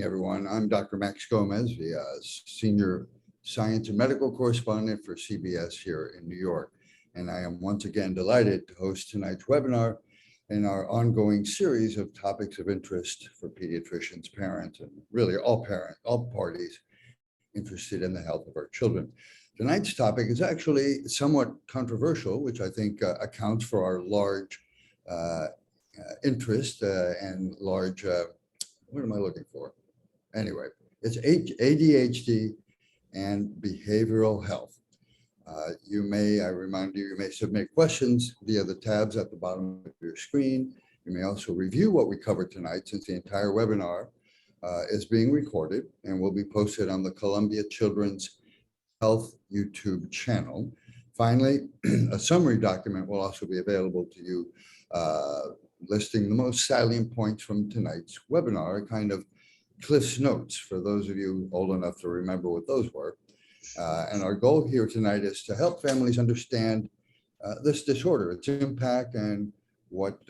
evening, everyone. I'm Dr. Max Gomez, the Senior Science and Medical Correspondent for CBS here in New York. And I am once again delighted to host tonight's webinar in our ongoing series of topics of interest for pediatricians, parents, and really all parties interested in the health of our children. Tonight's topic is actually somewhat controversial, which I think accounts for our large interest and large, what am I looking for? Anyway, it's ADHD and behavioral health. I remind you, you may submit questions via the tabs at the bottom of your screen. You may also review what we covered tonight, since the entire webinar is being recorded and will be posted on the Columbia Children's Health YouTube channel. Finally, a summary document will also be available to you, listing the most salient points from tonight's webinar, kind of Cliff's Notes for those of you old enough to remember what those were. And our goal here tonight is to help families understand this disorder, its impact, and what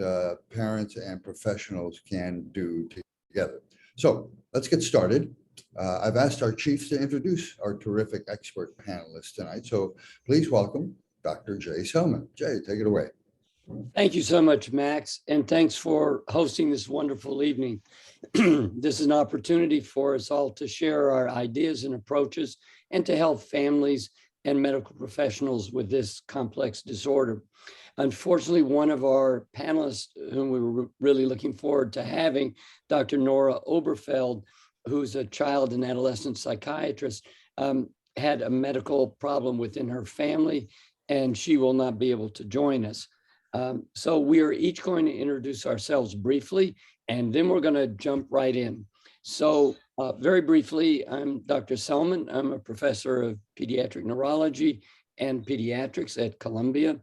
parents and professionals can do together. So let's get started. I've asked our chiefs to introduce our terrific expert panelists tonight. So please welcome Dr. Jay Selman. Jay, take it away. Thank you so much, Max, and thanks for hosting this wonderful evening. This is an opportunity for us all to share our ideas and approaches and to help families and medical professionals with this complex disorder. Unfortunately, one of our panelists, whom we were really looking forward to having, Dr. Nora Oberfeld, who's a child and adolescent psychiatrist, had a medical problem within her family, and she will not be able to join us. So we are each going to introduce ourselves briefly, and then we're going to jump right in. So very briefly, I'm Dr. Selman. I'm a professor of pediatric neurology and pediatrics at Columbia.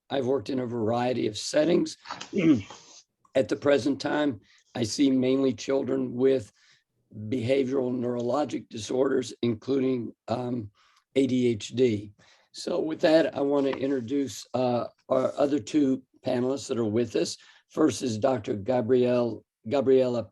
I've worked in a variety of settings. At the present time, I see mainly children with behavioral neurologic disorders, including ADHD. So with that, I want to introduce our other two panelists that are with us. First is Dr. Gabriella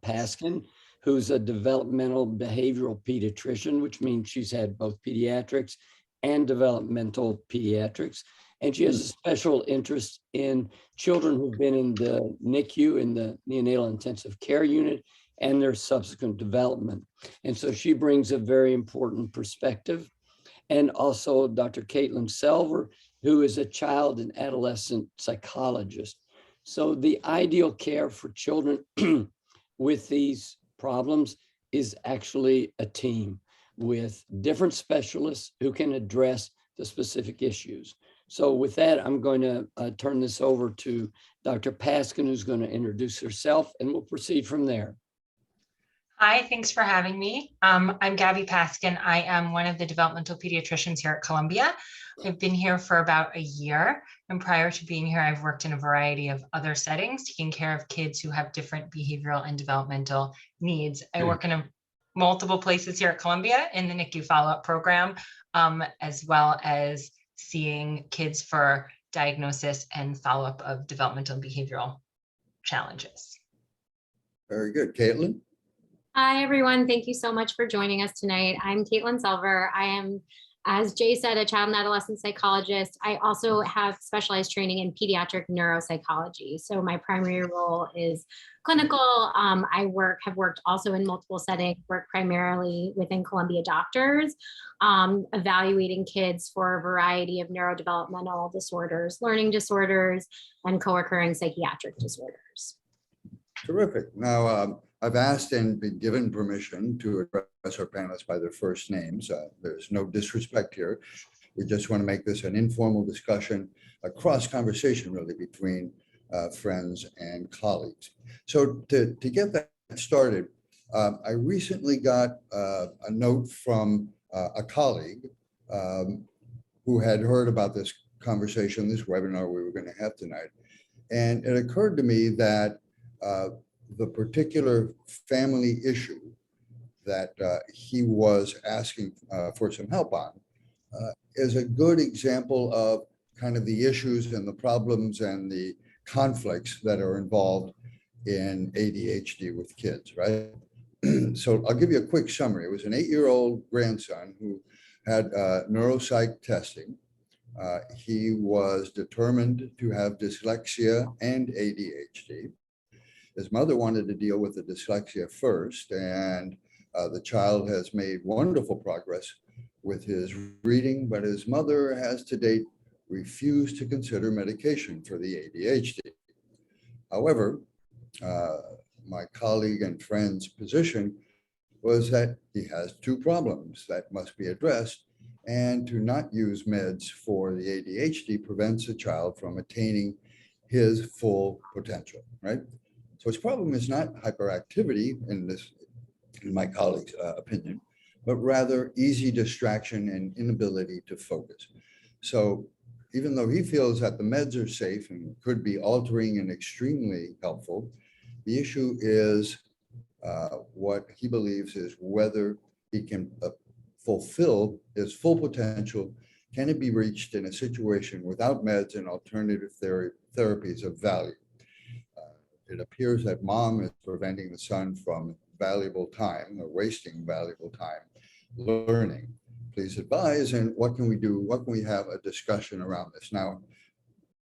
Paskin, who's a developmental behavioral pediatrician, which means she's had both pediatrics and developmental pediatrics. And she has a special interest in children who've been in the NICU, in the neonatal intensive care unit, and their subsequent development. And so she brings a very important perspective. And also Dr. Katelyn Selver, who is a child and adolescent psychologist. So the ideal care for children with these problems is actually a team with different specialists who can address the specific issues. So with that, I'm going to turn this over to Dr. Paskin, who's going to introduce herself, and we'll proceed from there. Hi, thanks for having me. I'm Gabby Paskin. I am one of the developmental pediatricians here at Columbia. I've been here for about a year, and prior to being here, I've worked in a variety of other settings, taking care of kids who have different behavioral and developmental needs. I work in multiple places here at Columbia in the NICU follow-up program, as well as seeing kids for diagnosis and follow-up of developmental and behavioral challenges. Very good. Katelyn? Hi, everyone. Thank you so much for joining us tonight. I'm Katelyn Selver. I am, as Jay said, a child and adolescent psychologist. I also have specialized training in pediatric neuropsychology. So my primary role is clinical. I have worked also in multiple settings, work primarily within Columbia doctors, evaluating kids for a variety of neurodevelopmental disorders, learning disorders, and co-occurring psychiatric disorders. Terrific. Now, I've asked and been given permission to address our panelists by their first names. There's no disrespect here. We just want to make this an informal discussion, a cross conversation really between friends and colleagues. So to get that started, I recently got a note from a colleague who had heard about this conversation, this webinar we were going to have tonight. And it occurred to me that the particular family issue that he was asking for some help on is a good example of kind of the issues and the problems and the conflicts that are involved in ADHD with kids, right? So I'll give you a quick summary. It was an 8-year-old grandson who had neuropsych testing. He was determined to have dyslexia and ADHD. His mother wanted to deal with the dyslexia first, and the child has made wonderful progress with his reading, but his mother has to date refused to consider medication for the ADHD. However, my colleague and friend's position was that he has 2 problems that must be addressed, and to not use meds for the ADHD prevents a child from attaining his full potential, right? So his problem is not hyperactivity in my colleague's opinion, but rather easy distraction and inability to focus. So even though he feels that the meds are safe and could be altering and extremely helpful, the issue is what he believes is whether he can fulfill his full potential. Can it be reached in a situation without meds and alternative therapies of value? It appears that mom is preventing the son from valuable time or wasting valuable time learning. Please advise, and what can we do? What can we have a discussion around this? Now,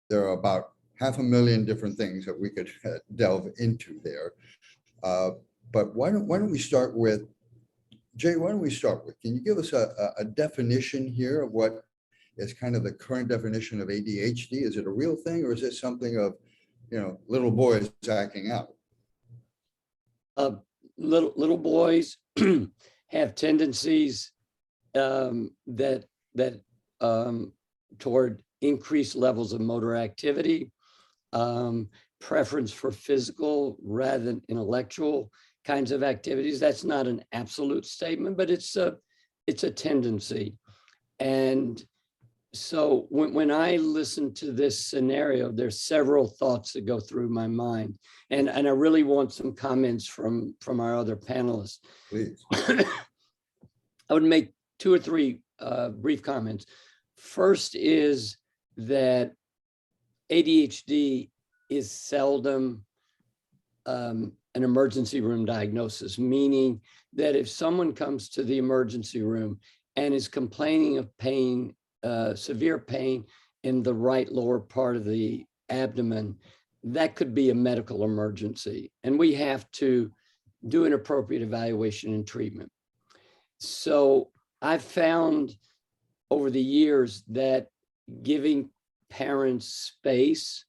there are about 500,000 different things that we could delve into there. But why don't we start with, Jay, why don't we start with, can you give us a definition here of what is kind of the current definition of ADHD? Is it a real thing, or is it something of, little boys acting out? Little boys have tendencies that toward increased levels of motor activity, preference for physical rather than intellectual kinds of activities. That's not an absolute statement, but it's a tendency. And so when I listen to this scenario, there's several thoughts that go through my mind, and I really want some comments from our other panelists. Please. I would make 2 or 3 brief comments. First is that ADHD is seldom an emergency room diagnosis, meaning that if someone comes to the emergency room and is complaining of pain, severe pain in the right lower part of the abdomen, that could be a medical emergency, and we have to do an appropriate evaluation and treatment. So I've found over the years that giving parents space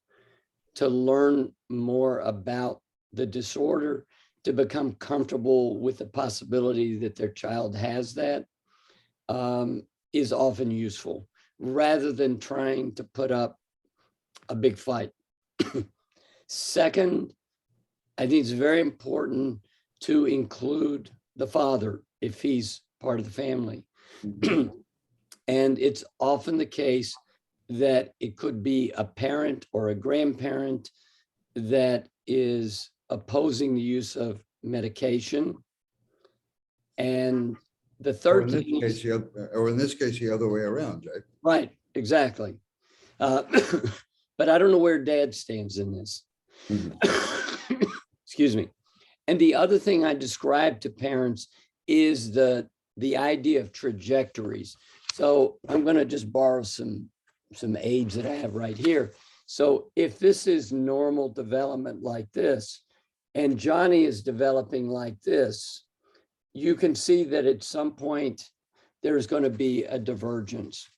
to learn more about the disorder, to become comfortable with the possibility that their child has that, is often useful, rather than trying to put up a big fight. Second, I think it's very important to include the father if he's part of the family. And it's often the case that it could be a parent or a grandparent that is opposing the use of medication. And the third thing is, or in this case, the other way around, Jay. Right, exactly. But I don't know where dad stands in this. Excuse me. And the other thing I describe to parents is the idea of trajectories. So I'm going to just borrow some aids that I have right here. So if this is normal development like this, and Johnny is developing like this, you can see that at some point there's going to be a divergence.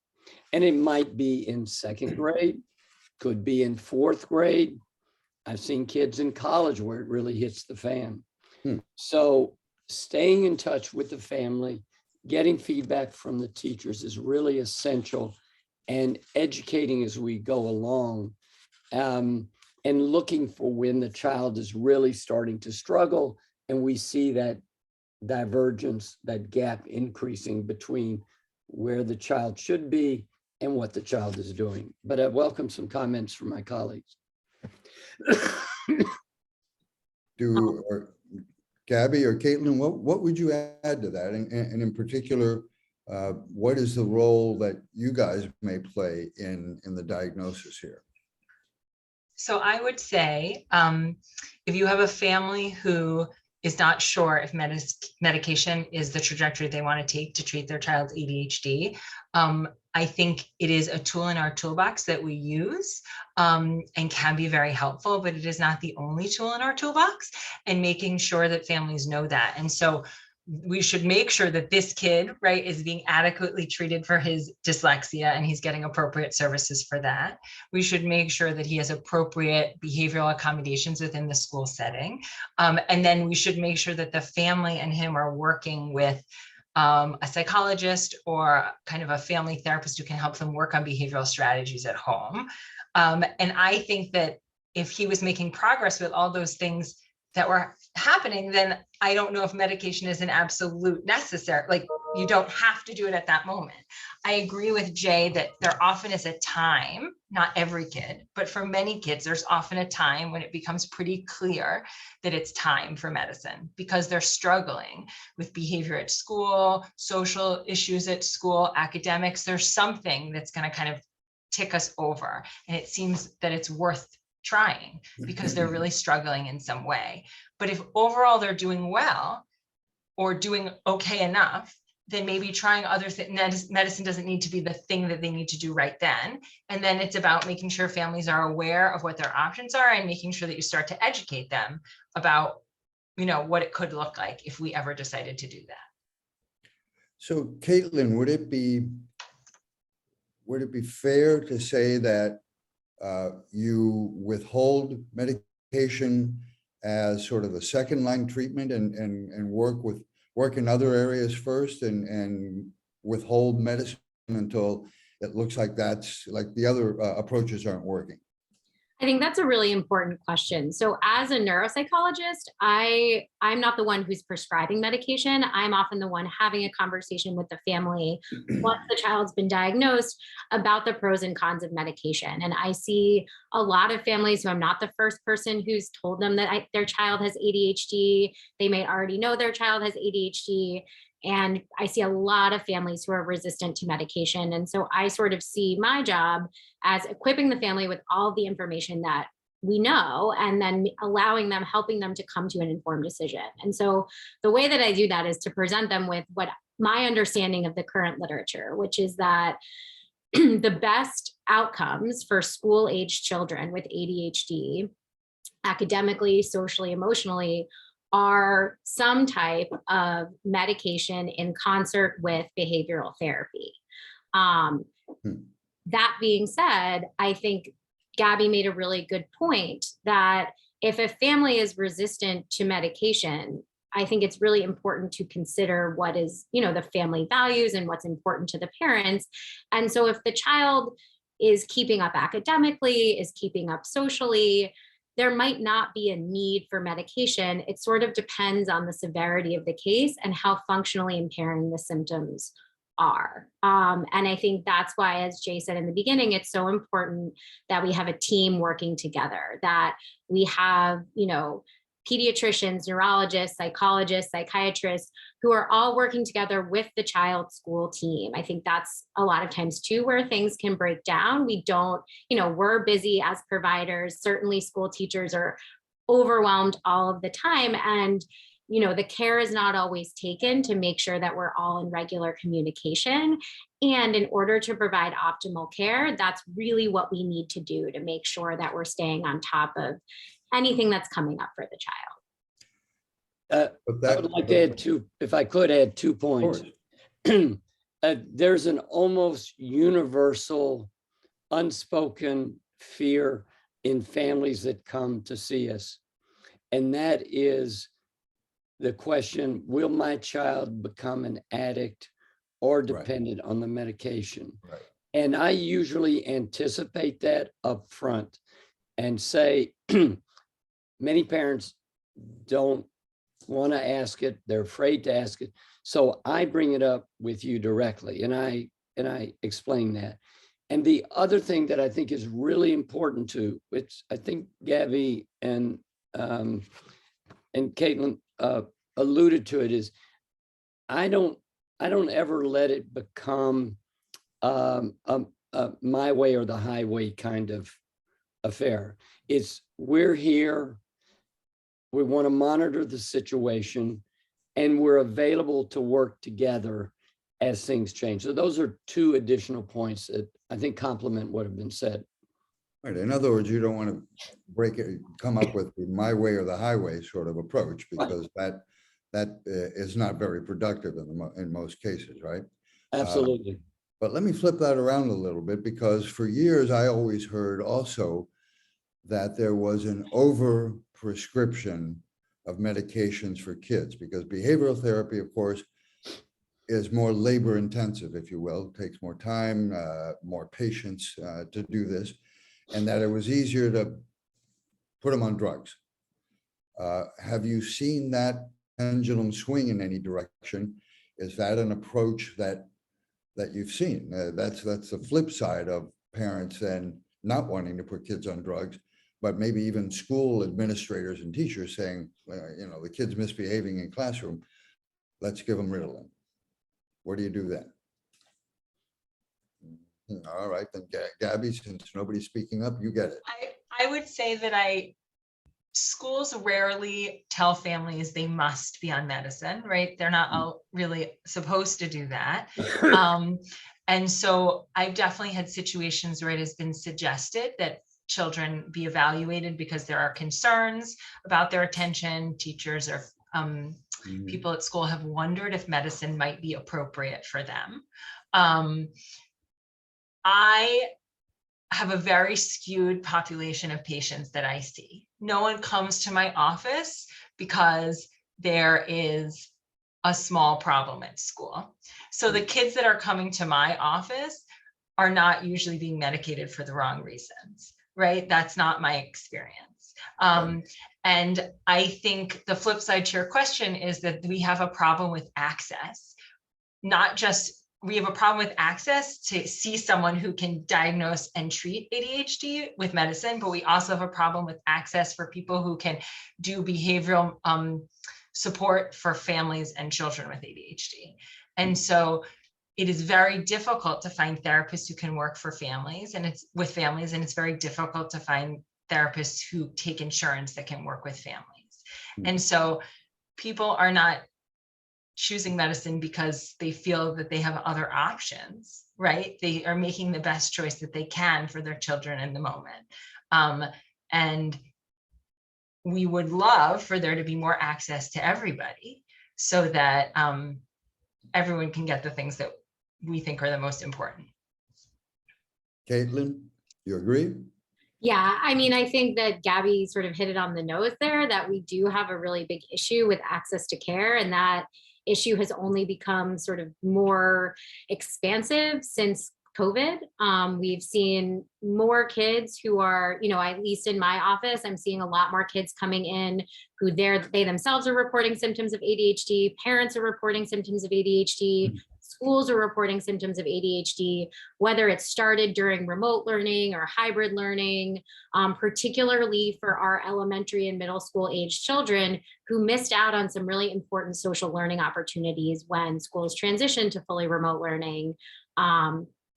And it might be in 2nd grade, could be in 4th grade. I've seen kids in college where it really hits the fan. So staying in touch with the family, getting feedback from the teachers is really essential, and educating as we go along, and looking for when the child is really starting to struggle and we see that divergence, that gap increasing between where the child should be and what the child is doing. But I welcome some comments from my colleagues. Gabby or Katelyn, what would you add to that? And in particular, what is the role that you guys may play in the diagnosis here? So I would say, if you have a family who is not sure if medication is the trajectory they want to take to treat their child's ADHD, I think it is a tool in our toolbox that we use and can be very helpful, but it is not the only tool in our toolbox, and making sure that families know that. And so we should make sure that this kid, right, is being adequately treated for his dyslexia and he's getting appropriate services for that. We should make sure that he has appropriate behavioral accommodations within the school setting. And then we should make sure that the family and him are working with a psychologist or kind of a family therapist who can help them work on behavioral strategies at home. And I think that if he was making progress with all those things that were happening, then I don't know if medication is an absolute necessary, like you don't have to do it at that moment. I agree with Jay that there often is a time, not every kid, but for many kids, there's often a time when it becomes pretty clear that it's time for medicine because they're struggling with behavior at school, social issues at school, academics. There's something that's going to kind of tick us over. And it seems that it's worth trying because they're really struggling in some way. But if overall they're doing well or doing okay enough, then maybe trying other things. Medicine doesn't need to be the thing that they need to do right then. And then it's about making sure families are aware of what their options are and making sure that you start to educate them about, you know, what it could look like if we ever decided to do that. So Katelyn, would it be fair to say that you withhold medication as sort of a second line treatment and work in other areas first and withhold medicine until it looks like that's like the other approaches aren't working? I think that's a really important question. So as a neuropsychologist, I'm not the one who's prescribing medication. I'm often the one having a conversation with the family once the child's been diagnosed about the pros and cons of medication. And I see a lot of families who I'm not the first person who's told them that their child has ADHD. They may already know their child has ADHD. And I see a lot of families who are resistant to medication. And so I sort of see my job as equipping the family with all the information that we know, and then helping them to come to an informed decision. And so the way that I do that is to present them with what my understanding of the current literature, which is that the best outcomes for school-age children with ADHD, academically, socially, emotionally, are some type of medication in concert with behavioral therapy. That being said, I think Gabby made a really good point that if a family is resistant to medication, I think it's really important to consider what is, the family values and what's important to the parents. And so if the child is keeping up academically, is keeping up socially, there might not be a need for medication. It sort of depends on the severity of the case and how functionally impairing the symptoms are. And I think that's why, as Jay said in the beginning, it's so important that we have a team working together, that we have, pediatricians, neurologists, psychologists, psychiatrists, who are all working together with the child's school team. I think that's a lot of times too where things can break down. We don't, we're busy as providers. Certainly school teachers are overwhelmed all of the time. And, the care is not always taken to make sure that we're all in regular communication. And in order to provide optimal care, that's really what we need to do to make sure that we're staying on top of anything that's coming up for the child. I would like to add if I could add 2 points. There's an almost universal unspoken fear in families that come to see us. And that is the question, will my child become an addict or dependent on the medication? Right. And I usually anticipate that up front and say, many parents don't want to ask it. They're afraid to ask it. So I bring it up with you directly and I explain that. And the other thing that I think is really important too, which I think Gabby and Katelyn alluded to it, is I don't ever let it become my way or the highway kind of affair. It's we're here. we want to monitor the situation, and we're available to work together as things change. So those are two additional points that I think complement what have been said. Right. In other words, you don't want to come up with the my way or the highway sort of approach, because that is not very productive in most cases, right? Absolutely. But let me flip that around a little bit, because for years I always heard also that there was an over prescription of medications for kids, because behavioral therapy, of course, is more labor intensive, if you will. It takes more time, more patience to do this, and that it was easier to put them on drugs. Have you seen that pendulum swing in any direction? Is that an approach that you've seen? That's the flip side of parents then not wanting to put kids on drugs, but maybe even school administrators and teachers saying, the kid's misbehaving in classroom, let's give them Ritalin. Where do you do that? All right, then Gabby, since nobody's speaking up, you get it. I would say that schools rarely tell families they must be on medicine, right? They're not all really supposed to do that. And so I've definitely had situations where it has been suggested that children be evaluated because there are concerns about their attention. Teachers or people at school have wondered if medicine might be appropriate for them. I have a very skewed population of patients that I see. No one comes to my office because there is a small problem at school. So the kids that are coming to my office are not usually being medicated for the wrong reasons, right? That's not my experience. And I think the flip side to your question is that we have a problem with access, not just we have a problem with access to see someone who can diagnose and treat ADHD with medicine, but we also have a problem with access for people who can do behavioral support for families and children with ADHD. And so it is very difficult to find therapists who can work for families and it's very difficult to find therapists who take insurance that can work with families. And so people are not choosing medicine because they feel that they have other options, right? They are making the best choice that they can for their children in the moment. And we would love for there to be more access to everybody so that everyone can get the things that we think are the most important. Katelyn, you agree? Yeah, I mean, I think that Gabby sort of hit it on the nose there, that we do have a really big issue with access to care, and that issue has only become sort of more expansive since COVID. We've seen more kids who are, at least in my office, I'm seeing a lot more kids coming in who they themselves are reporting symptoms of ADHD, parents are reporting symptoms of ADHD, schools are reporting symptoms of ADHD, whether it started during remote learning or hybrid learning, particularly for our elementary and middle school age children who missed out on some really important social learning opportunities when schools transitioned to fully remote learning.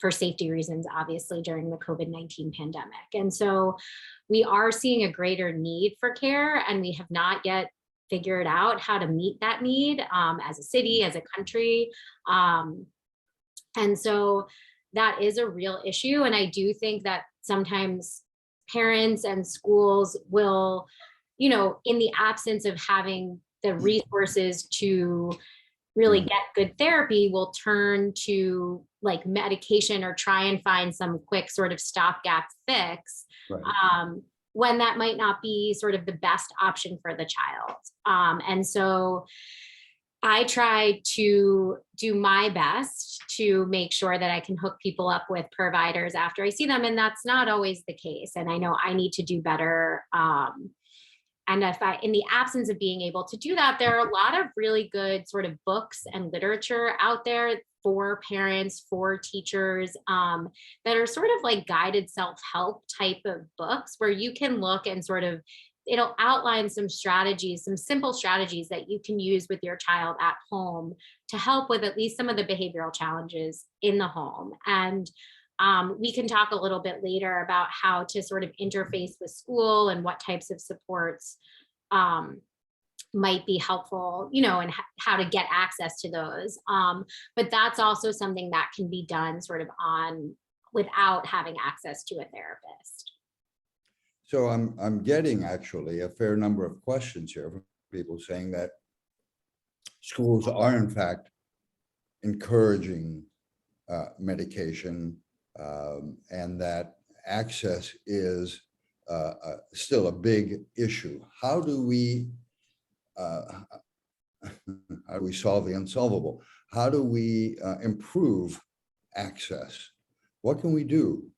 For safety reasons, obviously, during the COVID-19 pandemic. And so we are seeing a greater need for care, and we have not yet figured out how to meet that need as a city, as a country. And so that is a real issue. And I do think that sometimes parents and schools will, in the absence of having the resources to really get good therapy, will turn to like medication or try and find some quick sort of stopgap fix, right, when that might not be sort of the best option for the child. And so I try to do my best to make sure that I can hook people up with providers after I see them. And that's not always the case. And I know I need to do better. And in the absence of being able to do that, there are a lot of really good sort of books and literature out there for parents, for teachers, that are sort of like guided self-help type of books where you can look and sort of, it'll outline some strategies, some simple strategies that you can use with your child at home to help with at least some of the behavioral challenges in the home. And we can talk a little bit later about how to sort of interface with school and what types of supports might be helpful, and how to get access to those. But that's also something that can be done sort of without having access to a therapist. So I'm getting actually a fair number of questions here from people saying that schools are in fact encouraging medication, and that access is still a big issue. How do we solve the unsolvable? How do we improve access? What can we do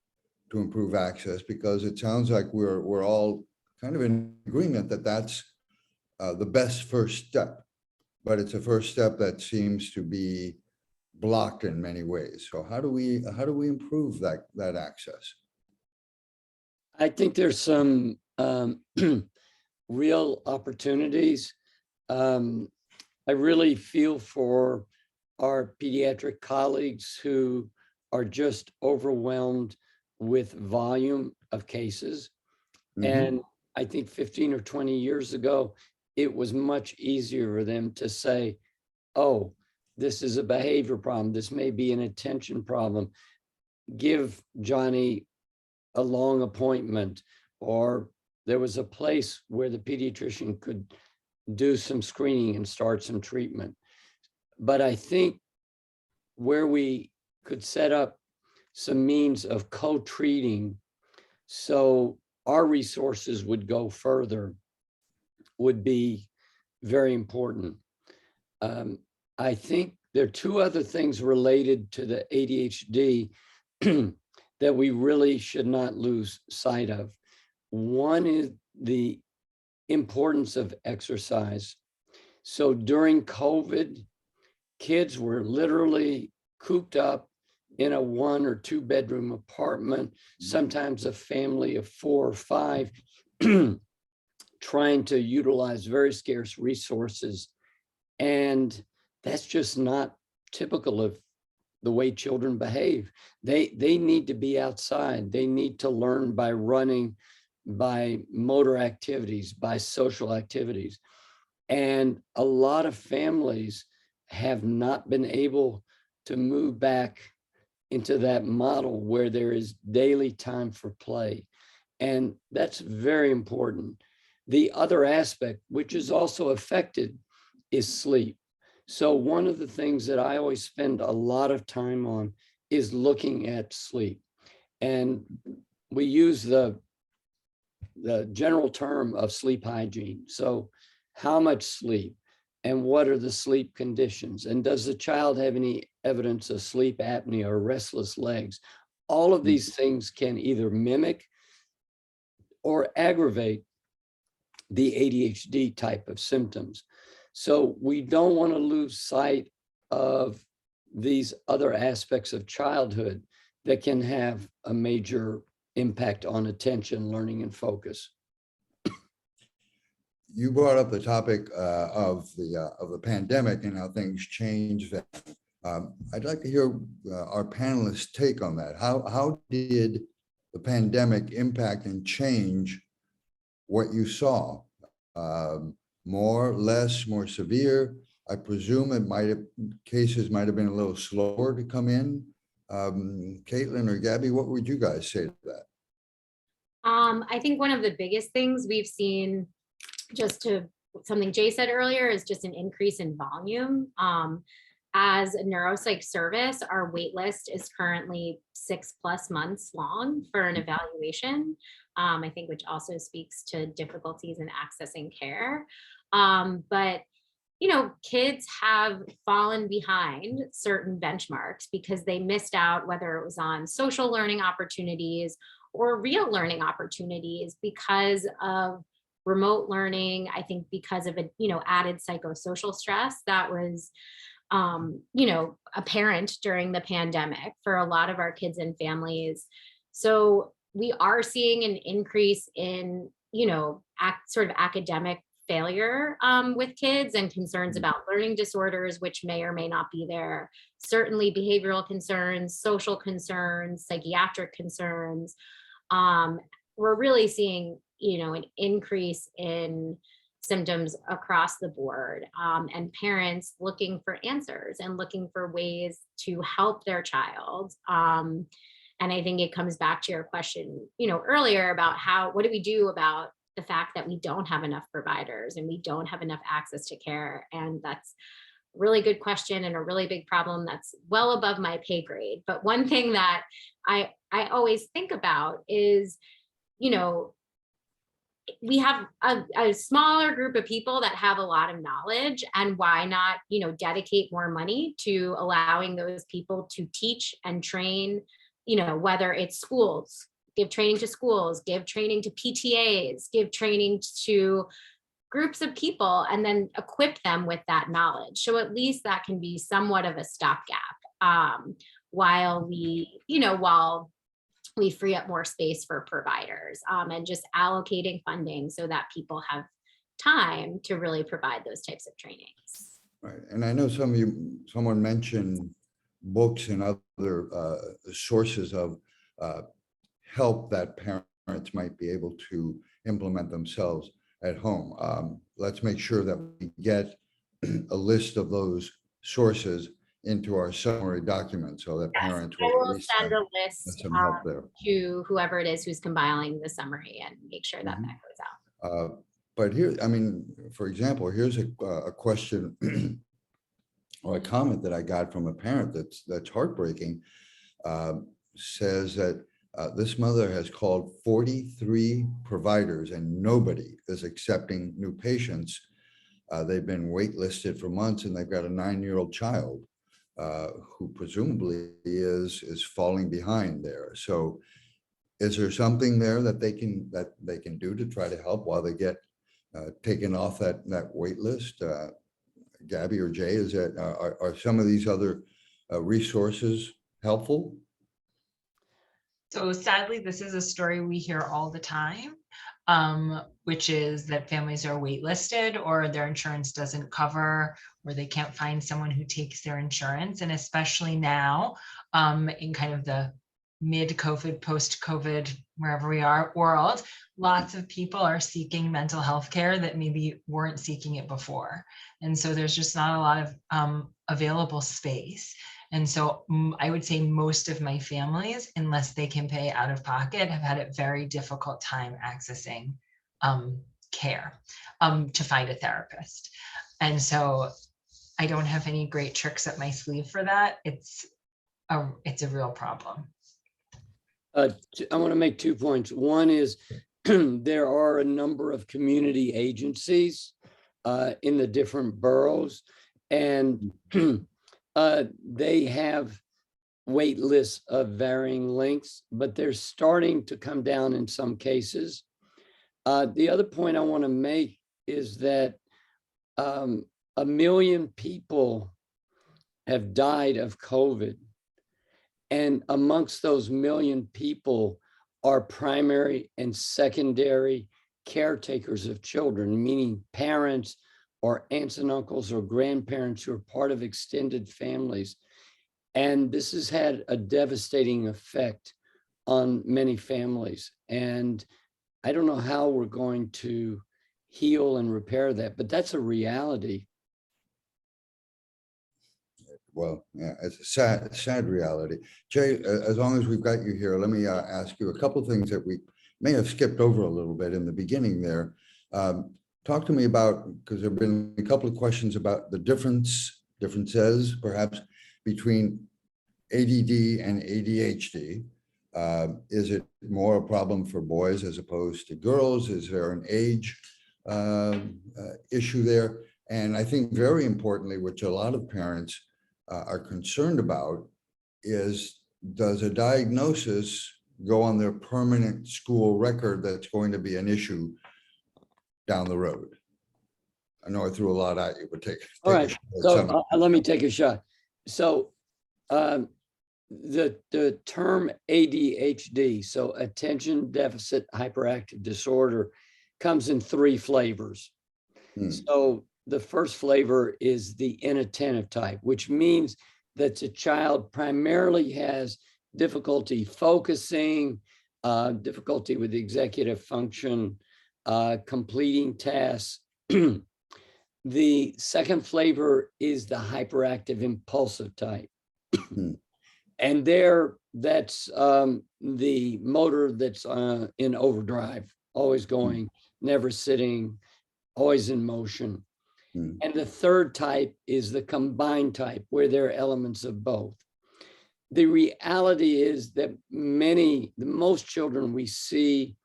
to improve access? Because it sounds like we're all kind of in agreement that that's the best first step, but it's a first step that seems to be blocked in many ways. So how do we improve that access? I think there's some real opportunities. I really feel for our pediatric colleagues who are just overwhelmed with volume of cases. Mhm. And I think 15 or 20 years ago, it was much easier for them to say, oh, this is a behavior problem. This may be an attention problem. Give Johnny a long appointment, or there was a place where the pediatrician could do some screening and start some treatment. But I think where we could set up some means of co-treating so our resources would go further would be very important. I think there are two other things related to the ADHD that we really should not lose sight of. One is the importance of exercise. So during COVID, kids were literally cooped up in a 1 or 2 bedroom apartment, sometimes a family of 4 or 5, trying to utilize very scarce resources. And that's just not typical of the way children behave. They need to be outside. They need to learn by running, by motor activities, by social activities. And a lot of families have not been able to move back into that model where there is daily time for play. And that's very important. The other aspect, which is also affected, is sleep. So one of the things that I always spend a lot of time on is looking at sleep. And we use the general term of sleep hygiene. So how much sleep and what are the sleep conditions? And does the child have any evidence of sleep apnea or restless legs? All of these things can either mimic or aggravate the ADHD type of symptoms. So we don't want to lose sight of these other aspects of childhood that can have a major impact on attention, learning, and focus. You brought up the topic of the pandemic and how things changed. I'd like to hear our panelists' take on that. How did the pandemic impact and change what you saw? More, less, more severe? I presume cases might have been a little slower to come in. Katelyn or Gabby, what would you guys say to that? I think one of the biggest things we've seen, just to something Jay said earlier, is just an increase in volume. As a neuropsych service, our wait list is currently 6+ months long for an evaluation, I think, which also speaks to difficulties in accessing care. But kids have fallen behind certain benchmarks because they missed out, whether it was on social learning opportunities or real learning opportunities because of remote learning. I think because of added psychosocial stress that was apparent during the pandemic for a lot of our kids and families. So we are seeing an increase in sort of academic failure with kids and concerns about learning disorders, which may or may not be there. Certainly behavioral concerns, social concerns, psychiatric concerns. We're really seeing, an increase in symptoms across the board, and parents looking for answers and looking for ways to help their child. And I think it comes back to your question, earlier about what do we do about the fact that we don't have enough providers and we don't have enough access to care? And that's a really good question and a really big problem that's well above my pay grade. But one thing that I always think about is, we have a smaller group of people that have a lot of knowledge, and why not, dedicate more money to allowing those people to teach and train, whether it's schools, give training to schools, give training to PTAs, give training to groups of people, and then equip them with that knowledge. So at least that can be somewhat of a stopgap, while we free up more space for providers, and just allocating funding so that people have time to really provide those types of trainings. Right. And I know someone mentioned books and other sources of help that parents might be able to implement themselves at home. Let's make sure that we get a list of those sources into our summary document so that parents I will will at least send a have list some help there. to whoever it is who's compiling the summary and make sure that that goes out. But here, for example, here's a question or a comment that I got from a parent that's heartbreaking. Says that this mother has called 43 providers and nobody is accepting new patients. They've been waitlisted for months and they've got a 9-year-old child who presumably is falling behind there. So is there something there that they can do to try to help while they get taken off that wait list? Gabby or Jay, are some of these other resources helpful? So sadly, this is a story we hear all the time, which is that families are waitlisted or their insurance doesn't cover, or they can't find someone who takes their insurance. And especially now, in kind of the mid-COVID, post-COVID, wherever we are world, lots of people are seeking mental health care that maybe weren't seeking it before. And so there's just not a lot of available space. And so I would say most of my families, unless they can pay out of pocket, have had a very difficult time accessing care to find a therapist. And so I don't have any great tricks up my sleeve for that. It's a real problem. I want to make 2 points. One is there are a number of community agencies in the different boroughs, and they have wait lists of varying lengths, but they're starting to come down in some cases. The other point I want to make is that 1 million people have died of COVID. And amongst those 1 million people are primary and secondary caretakers of children, meaning parents or aunts and uncles or grandparents who are part of extended families. And this has had a devastating effect on many families. And I don't know how we're going to heal and repair that, but that's a reality. Well, yeah, it's a sad reality. Jay, as long as we've got you here, let me ask you a couple of things that we may have skipped over a little bit in the beginning there. Talk to me about, because there have been a couple of questions about the differences perhaps between ADD and ADHD. Is it more a problem for boys as opposed to girls? Is there an age issue there? And I think very importantly, which a lot of parents are concerned about, is does a diagnosis go on their permanent school record that's going to be an issue down the road? I know I threw a lot at you, but take All a right, shot at so some. let me take a shot. So the term ADHD, so attention deficit hyperactive disorder, comes in 3 flavors. So the first flavor is the inattentive type, which means that the child primarily has difficulty focusing, difficulty with executive function, completing tasks, The second flavor is the hyperactive impulsive type. And that's the motor that's in overdrive, always going, never sitting, always in motion. And the third type is the combined type, where there are elements of both. The reality is that most children we see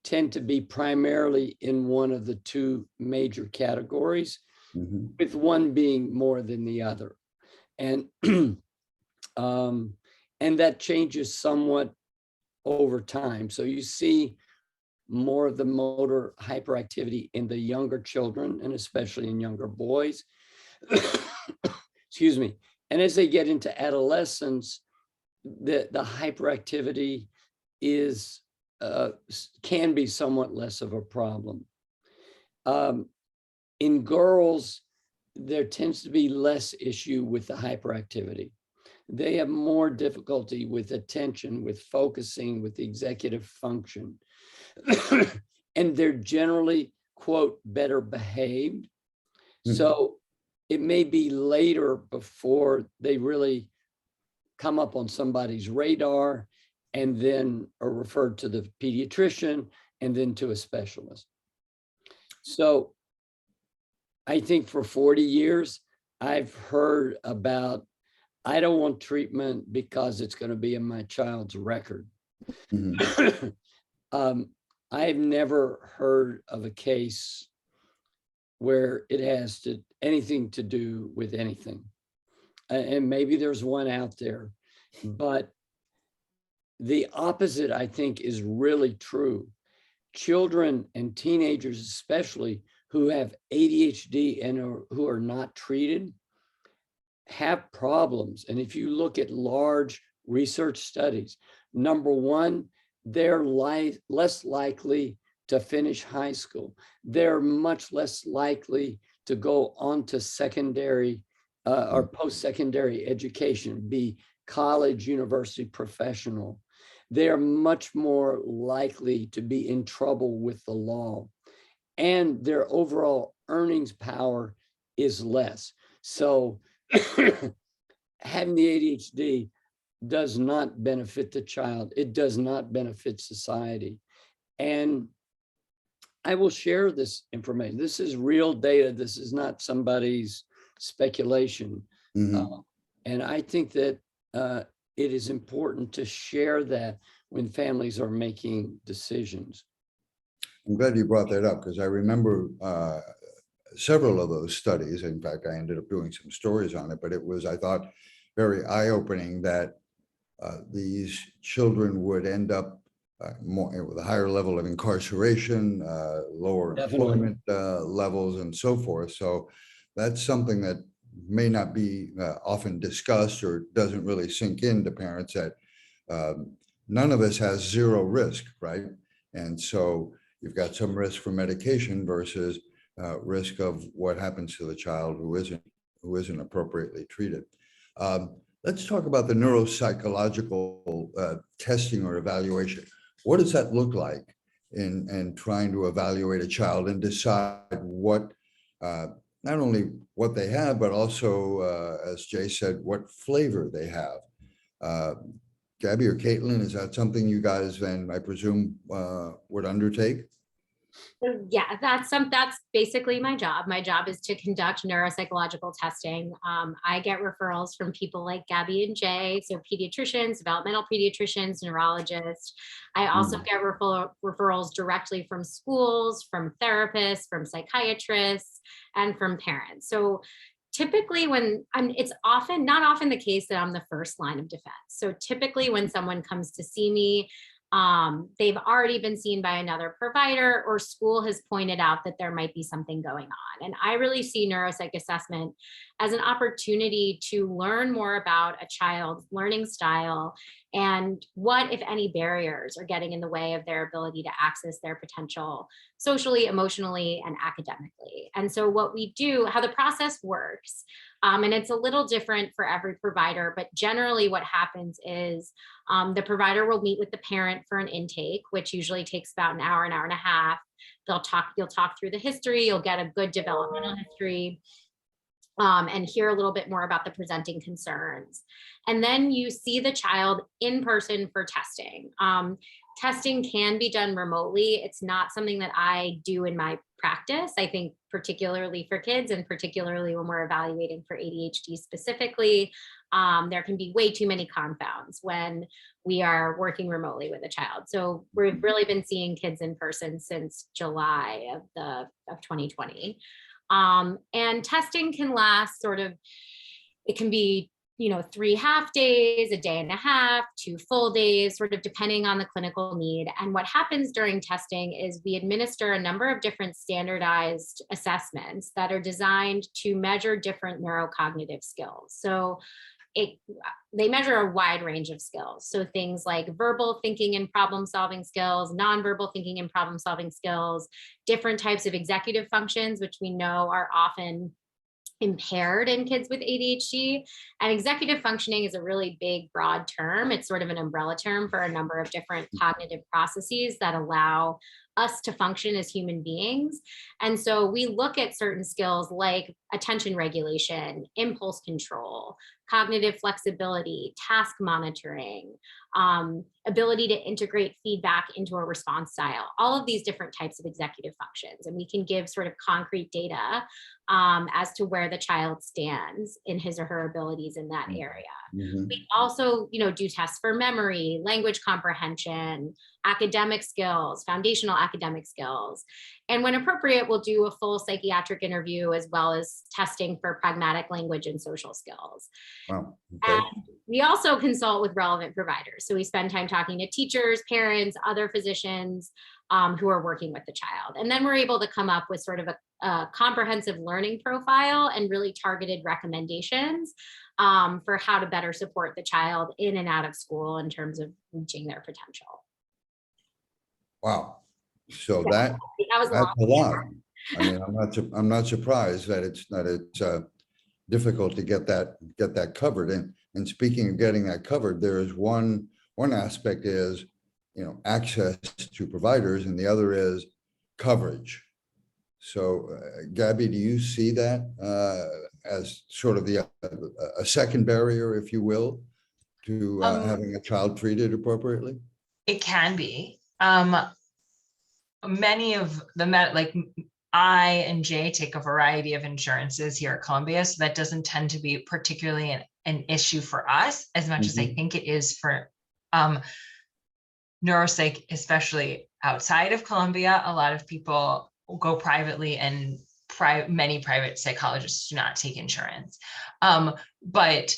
tend to be primarily in one of the two major categories, with one being more than the other. And that changes somewhat over time. So you see more of the motor hyperactivity in the younger children, and especially in younger boys. Excuse me. And as they get into adolescence, the hyperactivity can be somewhat less of a problem. In girls, there tends to be less issue with the hyperactivity. They have more difficulty with attention, with focusing, with the executive function. And they're generally, quote, better behaved. So it may be later before they really come up on somebody's radar, and then are referred to the pediatrician and then to a specialist. So I think for 40 years, I've heard about, I don't want treatment because it's going to be in my child's record. I've never heard of a case where it has anything to do with anything. And maybe there's one out there, but the opposite, I think, is really true. Children and teenagers, especially, who have ADHD and who are not treated, have problems. And if you look at large research studies, number one, they're less likely to finish high school. They're much less likely to go on to secondary or post-secondary education, be college, university, professional. They are much more likely to be in trouble with the law, and their overall earnings power is less. So having the ADHD does not benefit the child. It does not benefit society. And I will share this information. This is real data. This is not somebody's speculation. And I think that it is important to share that when families are making decisions. I'm glad you brought that up, because I remember several of those studies. In fact, I ended up doing some stories on it, but it was, I thought, very eye-opening that these children would end up more with a higher level of incarceration, lower employment levels, and so forth. So that's something that may not be often discussed, or doesn't really sink into parents, that none of us has zero risk, right? And so you've got some risk for medication versus risk of what happens to the child who isn't appropriately treated. Let's talk about the neuropsychological testing or evaluation. What does that look like in trying to evaluate a child and decide what, not only what they have, but also, as Jay said, what flavor they have? Gabby or Katelyn, is that something you guys then, I presume, would undertake? Yeah, that's basically my job. My job is to conduct neuropsychological testing. I get referrals from people like Gabby and Jay, so pediatricians, developmental pediatricians, neurologists. I also get referrals directly from schools, from therapists, from psychiatrists, and from parents. So typically it's not often the case that I'm the first line of defense. So typically when someone comes to see me, they've already been seen by another provider, or school has pointed out that there might be something going on. And I really see neuropsych assessment as an opportunity to learn more about a child's learning style and what, if any, barriers are getting in the way of their ability to access their potential socially, emotionally, and academically. And so what we do, how the process works, And it's a little different for every provider, but generally what happens is the provider will meet with the parent for an intake, which usually takes about an hour and a half. You'll talk through the history, you'll get a good developmental history, and hear a little bit more about the presenting concerns. And then you see the child in person for testing. Testing can be done remotely. It's not something that I do in my practice. I think particularly for kids, and particularly when we're evaluating for ADHD specifically, there can be way too many confounds when we are working remotely with a child. So we've really been seeing kids in person since July of 2020. And testing can last it can be 3 half days, a day and a half, 2 full days, sort of depending on the clinical need. And what happens during testing is we administer a number of different standardized assessments that are designed to measure different neurocognitive skills. So they measure a wide range of skills. So things like verbal thinking and problem solving skills, nonverbal thinking and problem solving skills, different types of executive functions, which we know are often impaired in kids with ADHD. And executive functioning is a really big, broad term. It's sort of an umbrella term for a number of different cognitive processes that allow us to function as human beings. And so we look at certain skills like attention regulation, impulse control, cognitive flexibility, task monitoring, ability to integrate feedback into a response style, all of these different types of executive functions. And we can give sort of concrete data as to where the child stands in his or her abilities in that area. Mhm. We also, do tests for memory, language comprehension, academic skills, foundational academic skills. And when appropriate, we'll do a full psychiatric interview as well as testing for pragmatic language and social skills. Wow. Okay. And we also consult with relevant providers. So we spend time talking to teachers, parents, other physicians who are working with the child. And then we're able to come up with sort of a comprehensive learning profile and really targeted recommendations for how to better support the child in and out of school in terms of reaching their potential. Wow. So That was that's a long. lot. I mean, I'm not surprised that it's difficult to get that covered. And speaking of getting that covered, there is one aspect is, access to providers, and the other is coverage. So, Gabby, do you see that as sort of a second barrier, if you will, to having a child treated appropriately? It can be. Many of like I and Jay take a variety of insurances here at Columbia, so that doesn't tend to be particularly an issue for us as much as I think it is for neuropsych, especially outside of Columbia. A lot of people go privately, and many private psychologists do not take insurance. But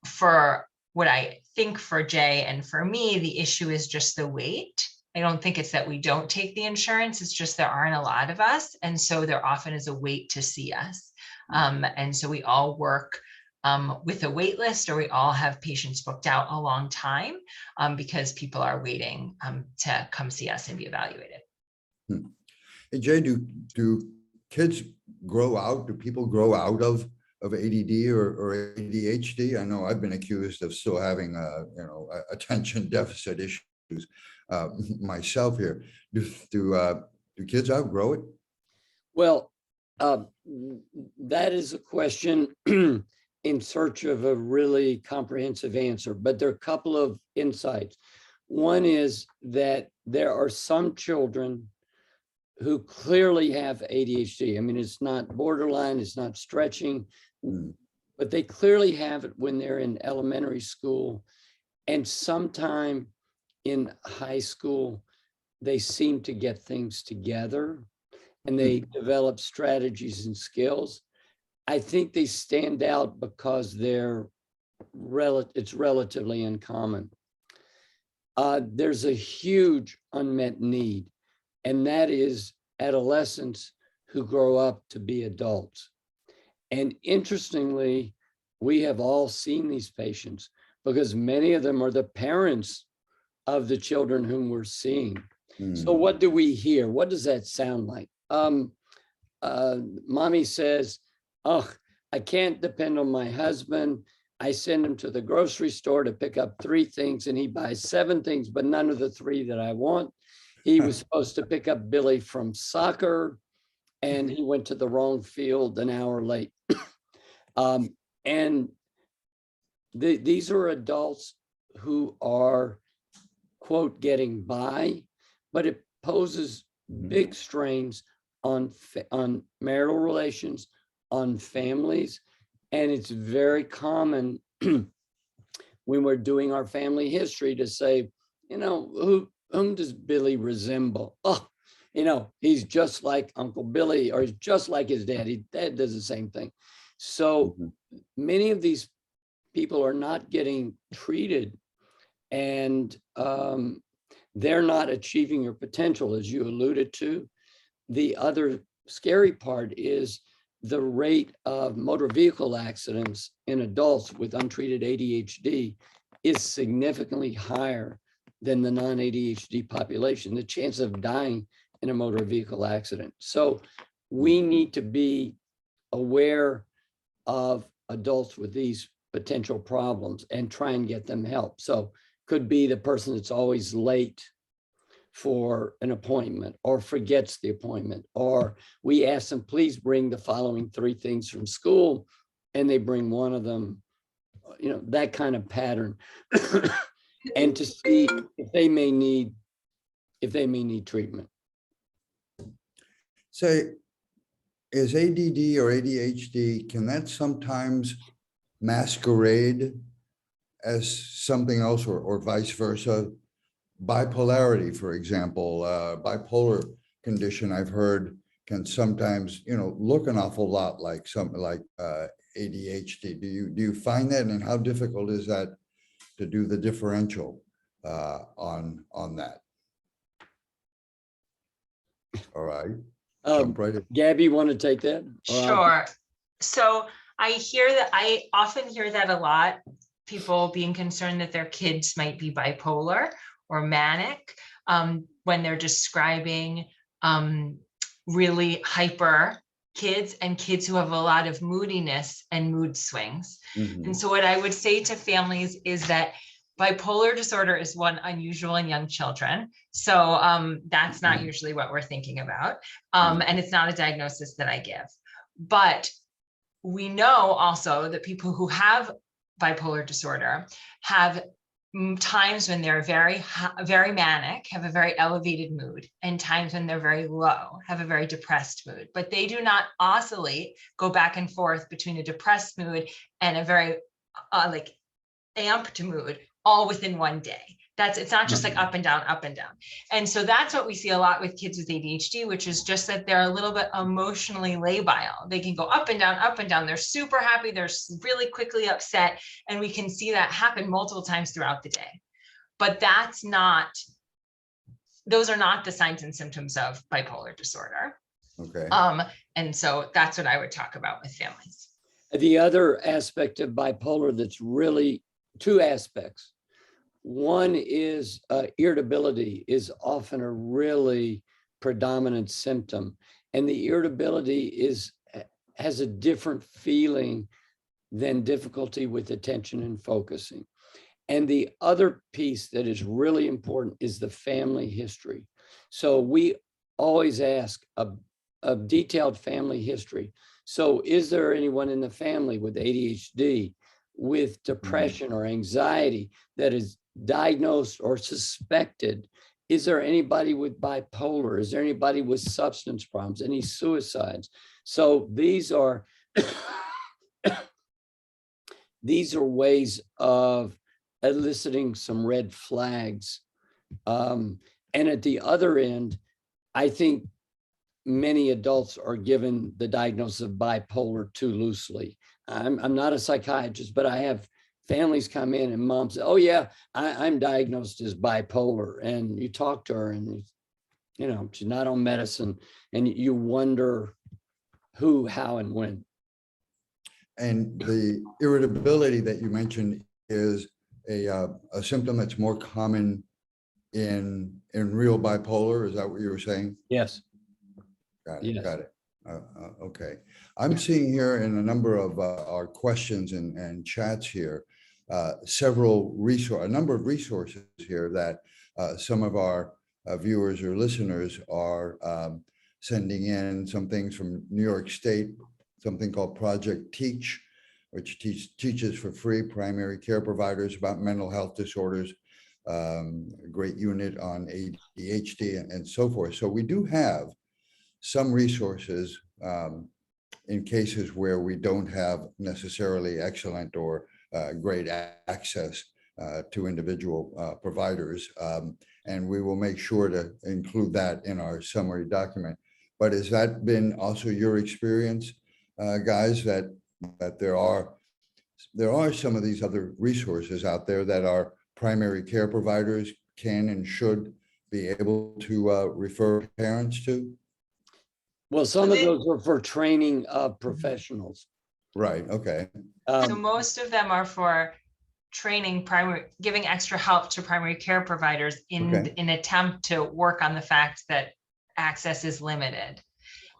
for what I think for Jay and for me, the issue is just the wait. I don't think it's that we don't take the insurance. It's just there aren't a lot of us. And so there often is a wait to see us. And so we all work with a wait list, or we all have patients booked out a long time because people are waiting to come see us and be evaluated. Hey, Jay, do kids grow out? Do people grow out of ADD or ADHD? I know I've been accused of still having attention deficit issues myself here. Do kids outgrow it? Well, that is a question in search of a really comprehensive answer, but there are a couple of insights. One is that there are some children who clearly have ADHD. I mean, it's not borderline, it's not stretching, but they clearly have it when they're in elementary school, and sometime in high school, they seem to get things together and they develop strategies and skills. I think they stand out because it's relatively uncommon. There's a huge unmet need, and that is adolescents who grow up to be adults. And interestingly, we have all seen these patients because many of them are the parents of the children whom we're seeing. So what do we hear? What does that sound like? Mommy says, oh, I can't depend on my husband. I send him to the grocery store to pick up 3 things and he buys 7 things, but none of the 3 that I want. He was supposed to pick up Billy from soccer and he went to the wrong field an hour late. And these are adults who are, quote, getting by, but it poses big strains on marital relations, on families. And it's very common when we're doing our family history to say, you know, whom does Billy resemble? Oh, you know, he's just like Uncle Billy, or he's just like his dad. His dad does the same thing. So many of these people are not getting treated, and they're not achieving your potential, as you alluded to. The other scary part is the rate of motor vehicle accidents in adults with untreated ADHD is significantly higher than the non-ADHD population, the chance of dying in a motor vehicle accident. So we need to be aware of adults with these potential problems and try and get them help. So could be the person that's always late for an appointment or forgets the appointment, or we ask them, please bring the following 3 things from school, and they bring one of them, you know, that kind of pattern. And to see if they may need treatment. Say, is ADD or ADHD, can that sometimes masquerade as something else, or vice versa? Bipolarity, for example, bipolar condition, I've heard, can sometimes, you know, look an awful lot like something like ADHD. Do you find that, and how difficult is that to do the differential on that? All right. Jump right in. Gabby, you want to take that? Sure. So I often hear that a lot, people being concerned that their kids might be bipolar or manic when they're describing really hyper kids and kids who have a lot of moodiness and mood swings. And so what I would say to families is that bipolar disorder is one unusual in young children. So that's not usually what we're thinking about. And it's not a diagnosis that I give. But we know also that people who have bipolar disorder have times when they're very manic, have a very elevated mood, and times when they're very low, have a very depressed mood. But they do not oscillate, go back and forth between a depressed mood and a very like amped mood all within one day. It's not just like up and down, up and down. And so that's what we see a lot with kids with ADHD, which is just that they're a little bit emotionally labile. They can go up and down, up and down. They're super happy. They're really quickly upset. And we can see that happen multiple times throughout the day. But those are not the signs and symptoms of bipolar disorder. Okay. And so that's what I would talk about with families. The other aspect of bipolar that's really 2 aspects. One is irritability is often a really predominant symptom, and the irritability has a different feeling than difficulty with attention and focusing. And the other piece that is really important is the family history. So we always ask a detailed family history. So is there anyone in the family with ADHD, with depression or anxiety that is diagnosed or suspected? Is there anybody with bipolar? Is there anybody with substance problems? Any suicides? So these are ways of eliciting some red flags. And at the other end, I think many adults are given the diagnosis of bipolar too loosely. I'm not a psychiatrist, but I have families come in and mom says, oh yeah, I'm diagnosed as bipolar. And you talk to her and, you know, she's not on medicine, and you wonder who, how, and when. And the irritability that you mentioned is a symptom that's more common in real bipolar. Is that what you were saying? Yes. Got it. Yes. Got it. Okay. I'm seeing here in a number of our questions and chats here, a number of resources here that some of our viewers or listeners are sending in. Some things from New York State, something called Project Teach, which teaches for free primary care providers about mental health disorders, a great unit on ADHD and so forth. So we do have some resources in cases where we don't have necessarily excellent or great access to individual providers. And we will make sure to include that in our summary document. But has that been also your experience, guys, that there are some of these other resources out there that our primary care providers can and should be able to refer parents to? Well, some of those are for training of professionals. Right, okay. So most of them are for training giving extra help to primary care providers in an attempt to work on the fact that access is limited.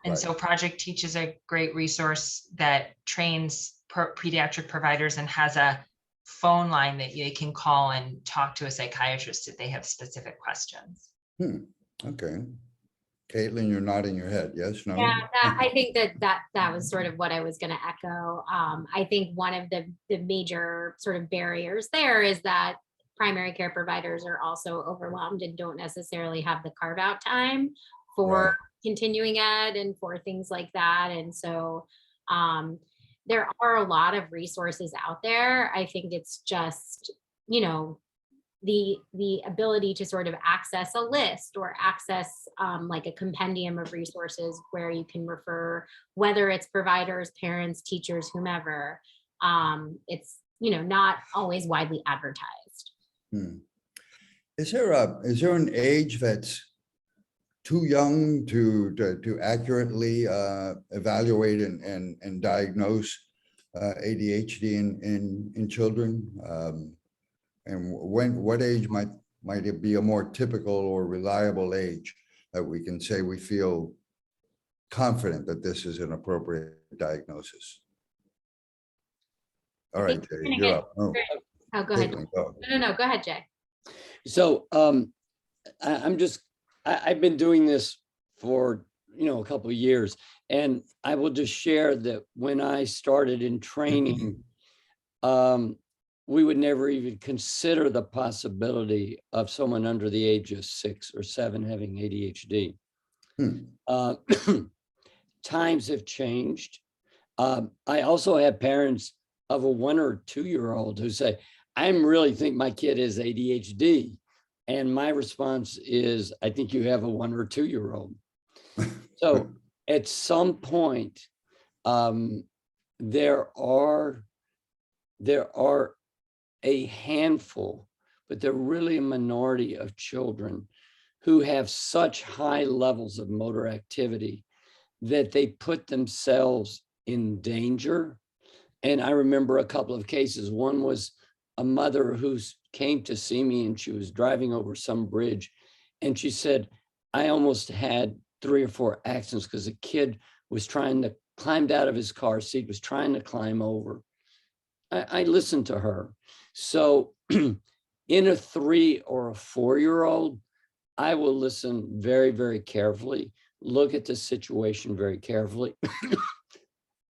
And so Project Teach is a great resource that trains pediatric providers and has a phone line that they can call and talk to a psychiatrist if they have specific questions. Okay. Katelyn, you're nodding your head. Yes, no? Yeah, I think that was sort of what I was going to echo. I think one of the major sort of barriers there is that primary care providers are also overwhelmed and don't necessarily have the carve out time for continuing ed and for things like that. And so there are a lot of resources out there. I think it's just, the ability to sort of access a list or access like a compendium of resources where you can refer, whether it's providers, parents, teachers, whomever. It's, not always widely advertised. Is there an age that's too young to accurately evaluate and diagnose ADHD in children? And what age might it be a more typical or reliable age that we can say we feel confident that this is an appropriate diagnosis? All right, Jay, you're up. Oh, go ahead. No, go ahead, Jay. So I've been doing this for, a couple of years, and I will just share that when I started in training, we would never even consider the possibility of someone under the age of 6 or 7 having ADHD. Times have changed. I also have parents of a 1 or 2 year old who say, I really think my kid has ADHD. And my response is, I think you have a 1 or 2 year old. So at some point, there are a handful, but they're really a minority of children who have such high levels of motor activity that they put themselves in danger. And I remember a couple of cases. One was a mother who came to see me, and she was driving over some bridge, and she said, I almost had 3 or 4 accidents because a kid was climbed out of his car seat, was trying to climb over. I listened to her. So in a 3 or a 4 year old, I will listen very, very carefully, look at the situation very carefully.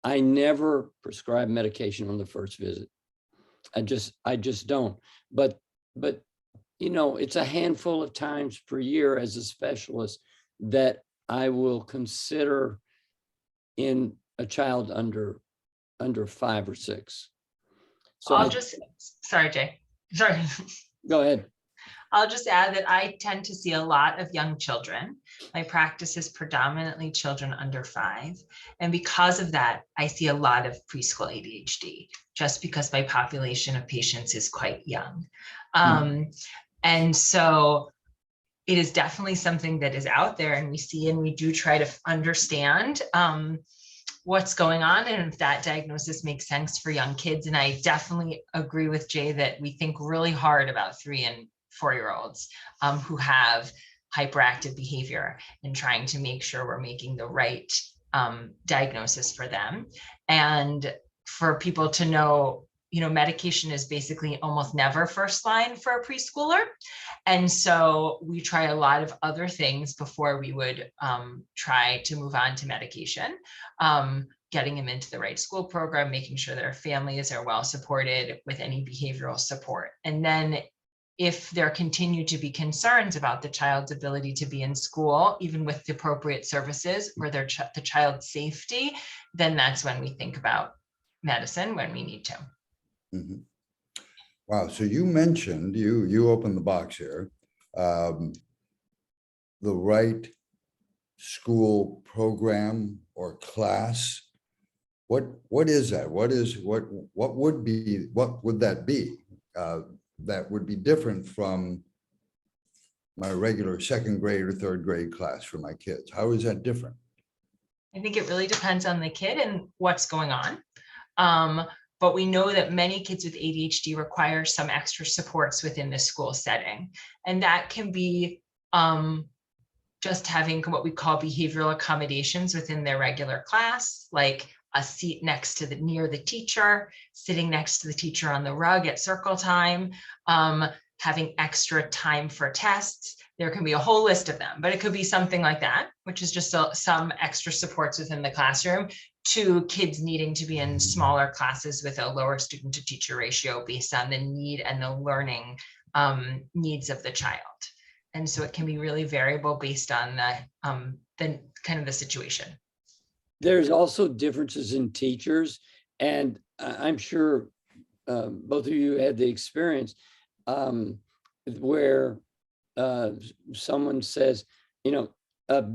I never prescribe medication on the first visit. I just don't. But it's a handful of times per year as a specialist that I will consider in a child under 5 or 6. So sorry, Jay. Sorry. Go ahead. I'll just add that I tend to see a lot of young children. My practice is predominantly children under 5. And because of that, I see a lot of preschool ADHD, just because my population of patients is quite young. And so it is definitely something that is out there, and we see, and we do try to understand what's going on and if that diagnosis makes sense for young kids. And I definitely agree with Jay that we think really hard about 3 and 4 year olds who have hyperactive behavior, and trying to make sure we're making the right diagnosis for them. And for people to know, medication is basically almost never first line for a preschooler. And so we try a lot of other things before we would try to move on to medication, getting them into the right school program, making sure their families are well supported with any behavioral support. And then if there continue to be concerns about the child's ability to be in school, even with the appropriate services or the child's safety, then that's when we think about medicine when we need to. Mhm. Wow. So you mentioned, you opened the box here, the right school program or class. What is that? What would that be? That would be different from my regular second grade or third grade class for my kids. How is that different? I think it really depends on the kid and what's going on. But we know that many kids with ADHD require some extra supports within the school setting. And that can be just having what we call behavioral accommodations within their regular class, like a seat near the teacher, sitting next to the teacher on the rug at circle time, having extra time for tests. There can be a whole list of them, but it could be something like that, which is just some extra supports within the classroom, to kids needing to be in smaller classes with a lower student to teacher ratio based on the need and the learning needs of the child. And so it can be really variable based on the kind of the situation. There's also differences in teachers, and I'm sure both of you had the experience where someone says,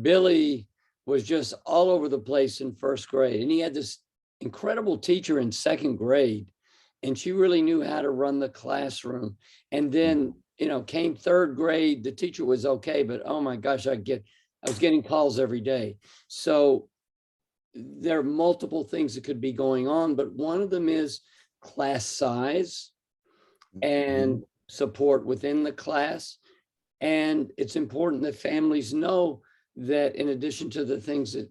Billy was just all over the place in first grade, and he had this incredible teacher in second grade, and she really knew how to run the classroom. And then, came third grade, the teacher was okay, but oh my gosh, I was getting calls every day. So there are multiple things that could be going on, but one of them is class size and support within the class. And it's important that families know that in addition to the things that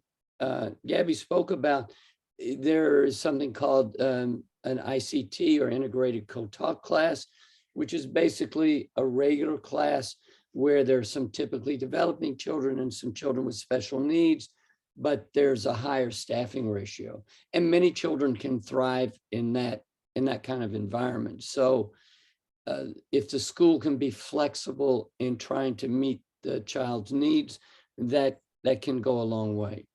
Gabby spoke about, there is something called an ICT or integrated co-taught class, which is basically a regular class where there's some typically developing children and some children with special needs, but there's a higher staffing ratio. And many children can thrive in that kind of environment. So if the school can be flexible in trying to meet the child's needs, that can go a long way.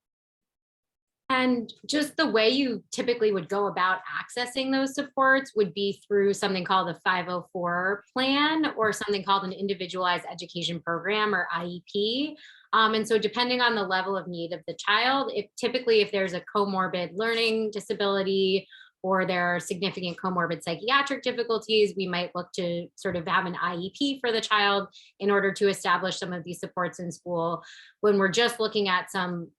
And just the way you typically would go about accessing those supports would be through something called a 504 plan or something called an individualized education program or IEP. And so depending on the level of need of the child, if there's a comorbid learning disability or there are significant comorbid psychiatric difficulties, we might look to sort of have an IEP for the child in order to establish some of these supports in school. When we're just looking at some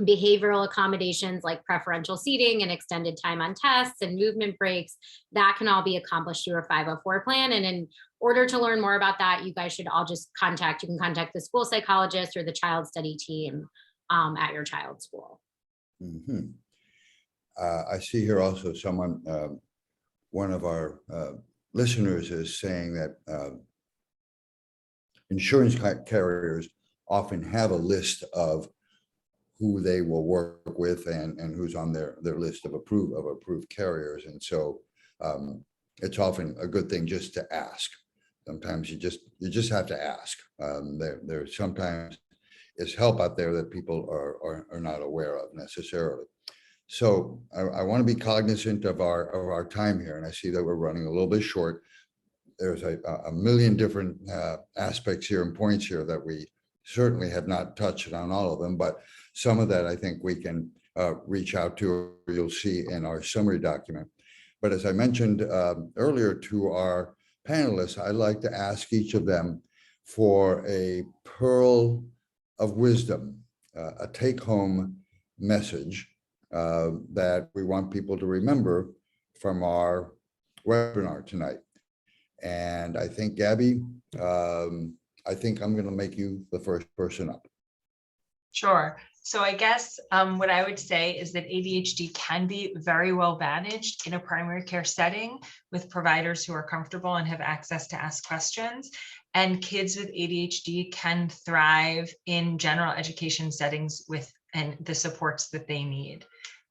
behavioral accommodations like preferential seating and extended time on tests and movement breaks, that can all be accomplished through a 504 plan. And in order to learn more about that, you guys should all just you can contact the school psychologist or the child study team at your child's school. Mm-hmm. I see here also someone, one of our listeners is saying that insurance carriers often have a list of who they will work with and who's on their list of approved carriers. And so it's often a good thing just to ask. Sometimes you just have to ask. There sometimes is help out there that people are not aware of necessarily. So I want to be cognizant of our time here, and I see that we're running a little bit short. There's a million different aspects here and points here that we certainly have not touched on all of them, but some of that I think we can reach out to, you'll see in our summary document. But as I mentioned earlier to our panelists, I'd like to ask each of them for a pearl of wisdom, a take-home message that we want people to remember from our webinar tonight. And I think, Gabby, I think I'm going to make you the first person up. Sure. So I guess what I would say is that ADHD can be very well managed in a primary care setting with providers who are comfortable and have access to ask questions. And kids with ADHD can thrive in general education settings with and the supports that they need.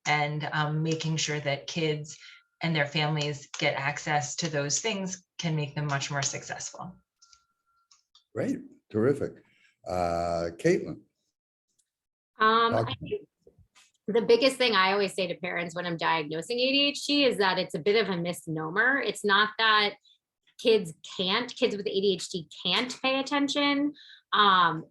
And making sure that kids and their families get access to those things can make them much more successful. Great, terrific. Katelyn. I think the biggest thing I always say to parents when I'm diagnosing ADHD is that it's a bit of a misnomer. It's not that kids with ADHD can't pay attention.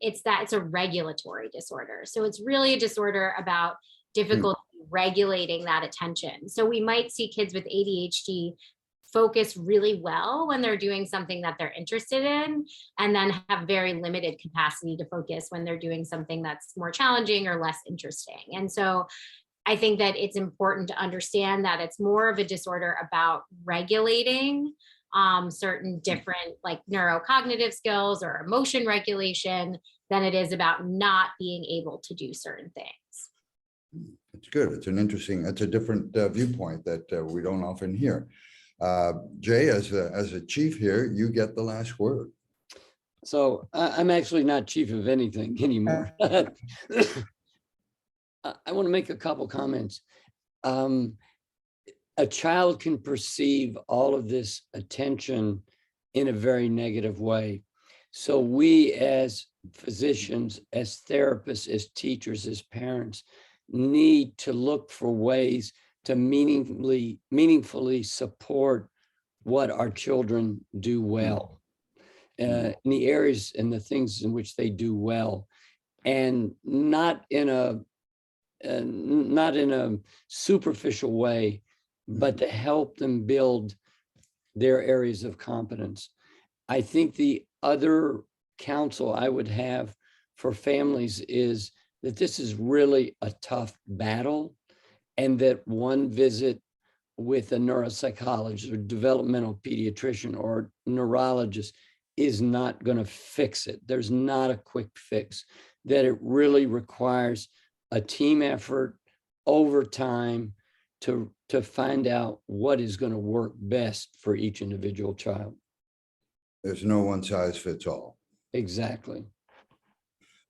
It's that it's a regulatory disorder. So it's really a disorder about difficulty regulating that attention. So we might see kids with ADHD focus really well when they're doing something that they're interested in, and then have very limited capacity to focus when they're doing something that's more challenging or less interesting. And so I think that it's important to understand that it's more of a disorder about regulating certain different like neurocognitive skills or emotion regulation than it is about not being able to do certain things. It's good. It's a different viewpoint that we don't often hear. Jay, as a chief here, you get the last word. So I'm actually not chief of anything anymore. I want to make a couple comments. A child can perceive all of this attention in a very negative way. So we as physicians, as therapists, as teachers, as parents, need to look for ways to meaningfully support what our children do well, in the areas and the things in which they do well, and not in a superficial way, but to help them build their areas of competence. I think the other counsel I would have for families is that this is really a tough battle, and that one visit with a neuropsychologist or developmental pediatrician or neurologist is not going to fix it. There's not a quick fix, that it really requires a team effort over time to find out what is going to work best for each individual child. There's no one size fits all. Exactly.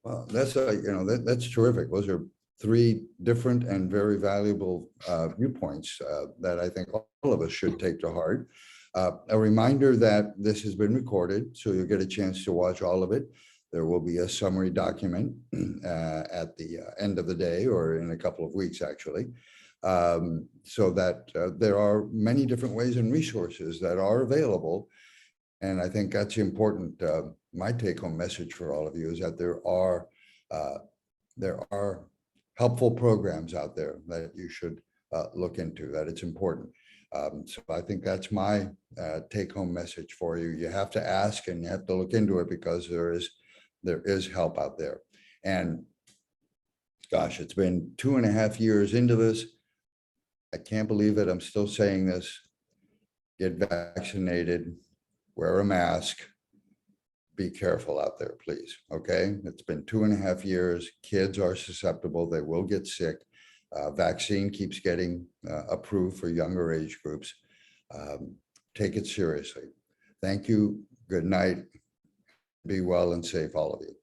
Well, that's that's terrific. Those are three different and very valuable viewpoints that I think all of us should take to heart. A reminder that this has been recorded, so you'll get a chance to watch all of it. There will be a summary document at the end of the day, or in a couple of weeks, actually, so that there are many different ways and resources that are available. And I think that's important. My take-home message for all of you is that there are helpful programs out there that you should look into, that it's important. So I think that's my take-home message for you. You have to ask and you have to look into it, because there is help out there. And gosh, it's been 2.5 years into this. I can't believe it. I'm still saying this. Get vaccinated, wear a mask, be careful out there, please. Okay. It's been 2.5 years. Kids are susceptible. They will get sick. Vaccine keeps getting approved for younger age groups. Take it seriously. Thank you. Good night. Be well and safe, all of you.